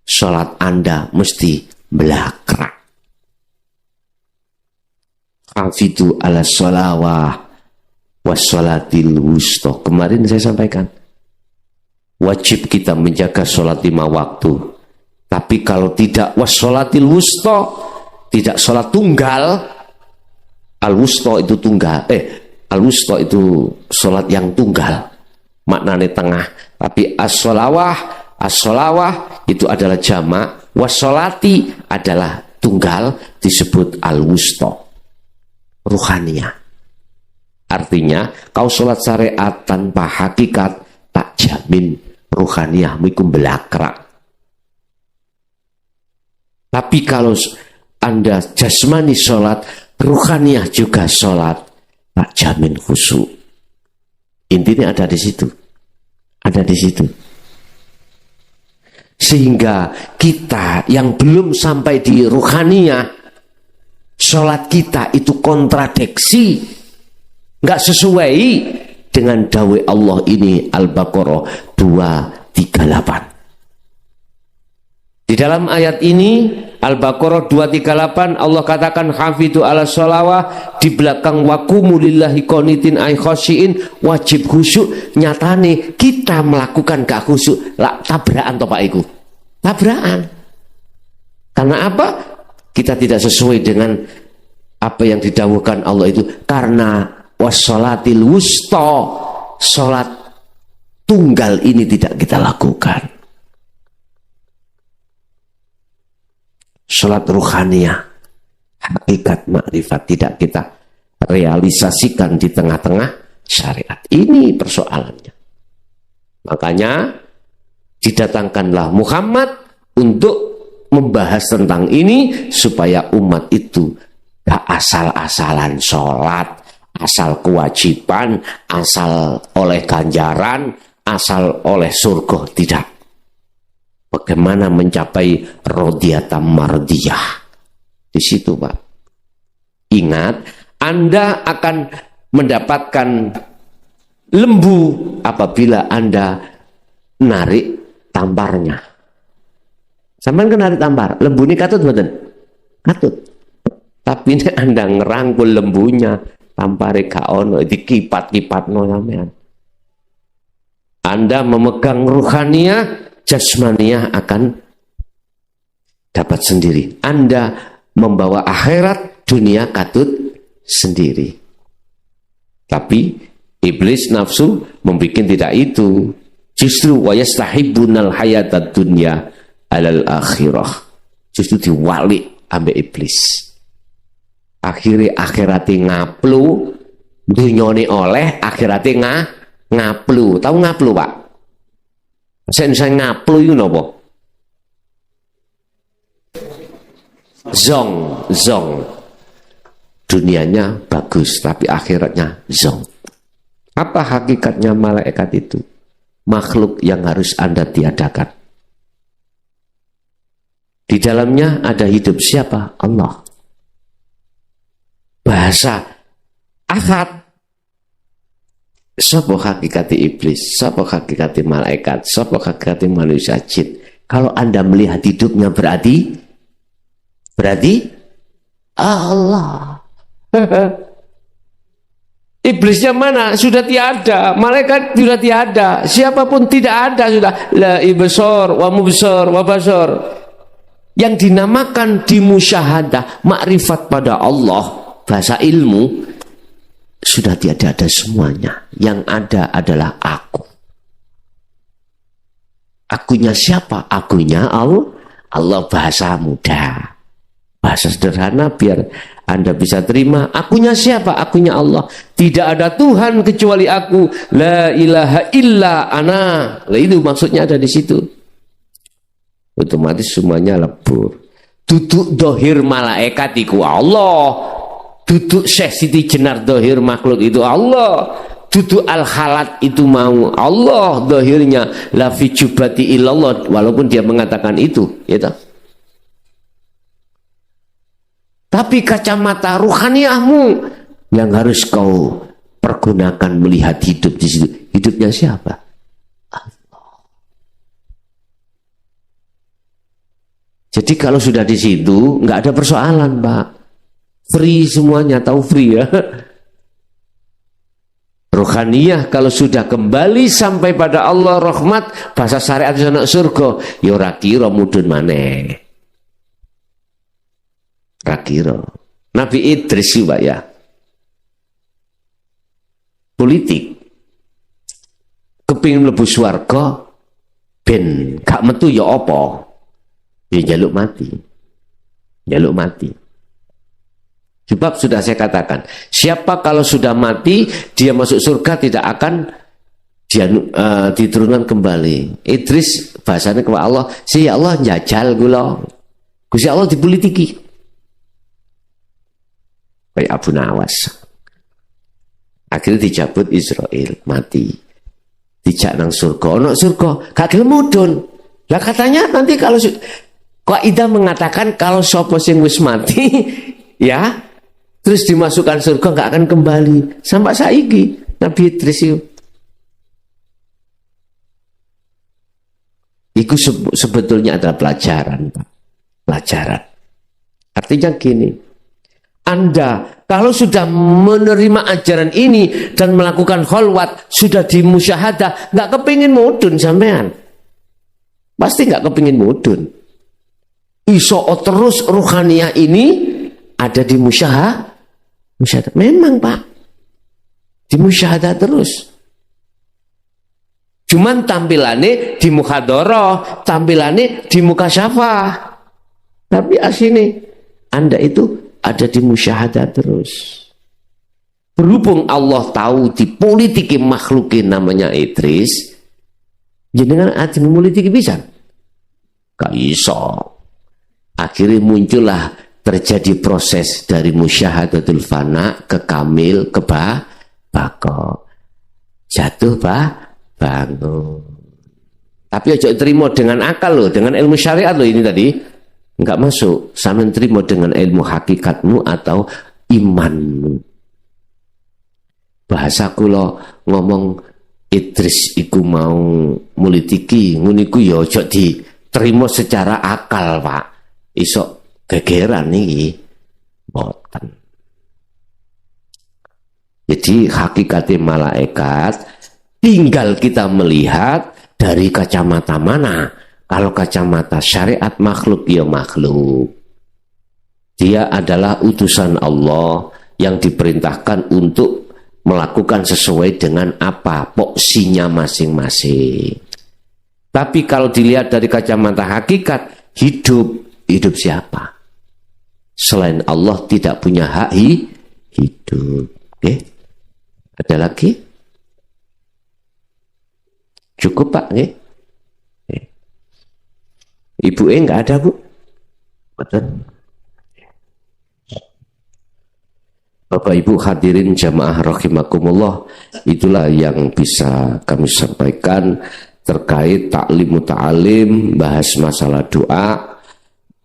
sholat Anda mesti belakrak. Hafidu ala sholawah wassolatil wusta. Kemarin saya sampaikan, wajib kita menjaga sholat 5 waktu. Tapi kalau tidak wassolatil wusta, tidak sholat tunggal, al-wusta itu tunggal, al-wusta itu sholat yang tunggal, maknanya tengah. Tapi as-sholawah itu adalah jamak, wassolati adalah tunggal, disebut al-wusta. Ruhaniyah. Artinya, kau sholat syariat tanpa hakikat, tak jamin ruhaniyahmu itu belakrak. Tapi kalau Anda jasmani sholat, ruhaniyah juga sholat, tak jamin khusyuk. Intinya ada di situ. Ada di situ. Sehingga kita yang belum sampai di ruhaniyah, sholat kita itu kontradiksi, nggak sesuai dengan dawai Allah ini, Al-Baqarah 238. Di dalam ayat ini Al-Baqarah 238 Allah katakan hafidhu ala sholawah, di belakang waqumu lillahi qanitin ay khosyiin, wajib khusyuk. Nyatane kita melakukan gak khusyuk, tabrakan toh Pak Iku, tabrakan. Karena apa? Kita tidak sesuai dengan apa yang didawuhkan Allah itu, karena wassolatil wusta, sholat tunggal ini tidak kita lakukan. Sholat ruhaniyah, hakikat makrifat tidak kita realisasikan di tengah-tengah syariat. Ini persoalannya. Makanya didatangkanlah Muhammad untuk membahas tentang ini supaya umat itu gak asal-asalan sholat, asal kewajiban, asal oleh ganjaran, asal oleh surga. Tidak. Bagaimana mencapai rodiyatan mardiyah? Di situ Pak. Ingat, Anda akan mendapatkan lembu apabila Anda narik tamparnya. Sampai narik tampar, lembu ini katut betul? Katut. Tapi ini Anda ngerangkul lembunya, tampare gak ono, dikipat-kipat no sampean. Anda memegang ruhaniyah, jasmaniyah akan dapat sendiri. Anda membawa akhirat, dunia katut sendiri. Tapi iblis nafsu membuat tidak itu. Justru wa yastahibbunal hayatad dunya alal akhirah. Justru diwalik ambek iblis. Akhirnya akhirate ngaplu, dunyane oleh, akhirate ngaplu. Tahu ngaplu Pak? Saya ngaplu itu napa? Zong. Dunianya bagus tapi akhiratnya zong. Apa hakikatnya malaikat itu? Makhluk yang harus Anda tiadakan. Di dalamnya ada hidup siapa? Allah. Bahasa ahad. Sapa hakikati iblis, sapa hakikati malaikat, sapa hakikati manusia jin. Kalau Anda melihat hidupnya berarti Allah. Iblisnya mana? Sudah tiada. Malaikat sudah tiada. Siapapun tidak ada sudah. La ibsor wa mubsor wa basor. Yang dinamakan di musyahadah, makrifat pada Allah, bahasa ilmu, sudah tiada ada semuanya. Yang ada adalah aku. Akunya siapa? Akunya Allah. Allah bahasa mudah. Bahasa sederhana biar Anda bisa terima. Akunya siapa? Akunya Allah. Tidak ada Tuhan kecuali aku. La ilaha illa ana. Nah, itu maksudnya ada di situ. Otomatis semuanya lebur. Duduk dohir malaikat itu Allah. Duduk Syekh Siti Jenar dohir makhluk itu Allah. Duduk al-halat itu mau Allah dohirnya. La fi jubati illallah. Walaupun dia mengatakan itu, gitu. Tapi kacamata ruhaniyahmu yang harus kau pergunakan melihat hidup di situ. Hidupnya siapa? Allah. Jadi kalau sudah di situ nggak ada persoalan, Pak. Free semuanya, tahu free ya. Ruhaniyah kalau sudah kembali sampai pada Allah rahmat, bahasa syariat anak surga, ya ora kira mudun maneh. Rakiro. Nabi Idris Pak ya. Politik. Kepingin mlebu swarga ben gak metu ya apa? Ya jaluk mati. Jaluk mati. Sebab sudah saya katakan, siapa kalau sudah mati dia masuk surga tidak akan dia diturunkan kembali. Idris bahasanya kepada Allah, si Allah njajal kula. Gusti Allah dipolitiki. Kayak Abu Nawas. Akhirnya dicabut Israel, mati. Dijak nang surga, ono surga, gak gelem mudun. Lah katanya nanti kalau Kaidah mengatakan kalau sapa sing wis mati ya, terus dimasukkan surga gak akan kembali. Sampai saiki Nabi Idris itu sebetulnya adalah pelajaran, Pak. Pelajaran. Artinya gini, Anda kalau sudah menerima ajaran ini dan melakukan kholwat, sudah dimusyahadah, nggak kepingin mudun sampean. Pasti nggak kepingin mudun. Iso terus ruhaniyah ini ada di musyahadah. Memang Pak, di musyahadah terus. Cuman tampilannya di muhadharah, tampilannya di mukasyafah. Tapi asini Anda itu ada di musyahadah terus. Berhubung Allah tahu di politiki makhlukin namanya Idris, jenengan ati politiki bisa? Gak iso. Akhirnya muncullah terjadi proses dari musyahadatul fana ke kamil ke bako. Jatuh bangun. Tapi aja terima dengan akal loh, dengan ilmu syariat loh ini tadi. Enggak masuk. Sampeyan terima dengan ilmu hakikatmu atau imanmu. Bahasa kula ngomong Idris iku mau mulitiki, nguniku ya aja diterima secara akal, Pak. Iso gegeran iki. Boten. Jadi hakikatnya malaikat tinggal kita melihat dari kacamata mana. Kalau kacamata syariat makhluk, ya makhluk. Dia adalah utusan Allah yang diperintahkan untuk melakukan sesuai dengan apa porsinya masing-masing. Tapi kalau dilihat dari kacamata hakikat, hidup siapa? Selain Allah tidak punya hak hidup. Oke? Ada lagi? Cukup Pak, nggih? Ibu enggak ada, Bu? Betul. Bapak Ibu hadirin jamaah rahimakumullah, itulah yang bisa kami sampaikan terkait taklim muta'alim, bahas masalah doa.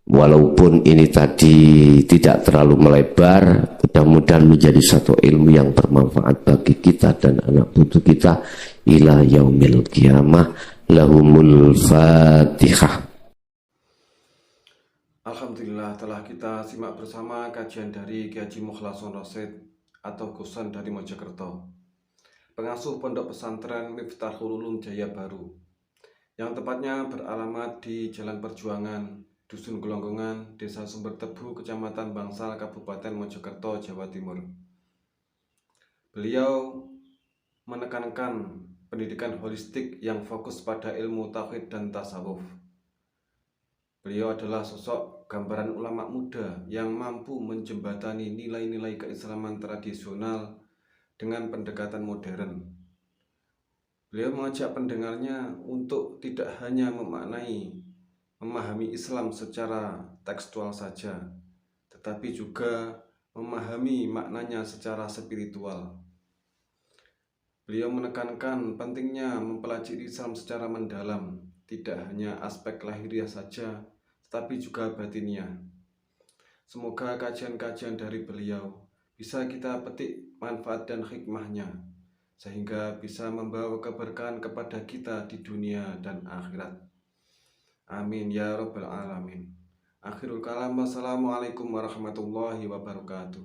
Walaupun ini tadi tidak terlalu melebar, mudah-mudahan menjadi satu ilmu yang bermanfaat bagi kita dan anak putu kita ila yaumil qiyamah. Lahumul Fatihah. Alhamdulillah, telah kita simak bersama kajian dari Kiai Haji Mukhlason Rosyid atau Gusan dari Mojokerto, pengasuh Pondok Pesantren Miftahul Ulum Jaya Baru, yang tepatnya beralamat di Jalan Perjuangan, Dusun Gelonggongan, Desa Sumber Tebu, Kecamatan Bangsal, Kabupaten Mojokerto, Jawa Timur. Beliau menekankan pendidikan holistik yang fokus pada ilmu tauhid dan tasawuf. Beliau adalah sosok gambaran ulama muda yang mampu menjembatani nilai-nilai keislaman tradisional dengan pendekatan modern. Beliau mengajak pendengarnya untuk tidak hanya memahami Islam secara tekstual saja, tetapi juga memahami maknanya secara spiritual. Beliau menekankan pentingnya mempelajari Islam secara mendalam, tidak hanya aspek lahiriah saja, tetapi juga batinnya. Semoga kajian-kajian dari beliau bisa kita petik manfaat dan hikmahnya, sehingga bisa membawa keberkahan kepada kita di dunia dan akhirat. Amin ya rabbal alamin. Akhirul kalam, wassalamualaikum warahmatullahi wabarakatuh.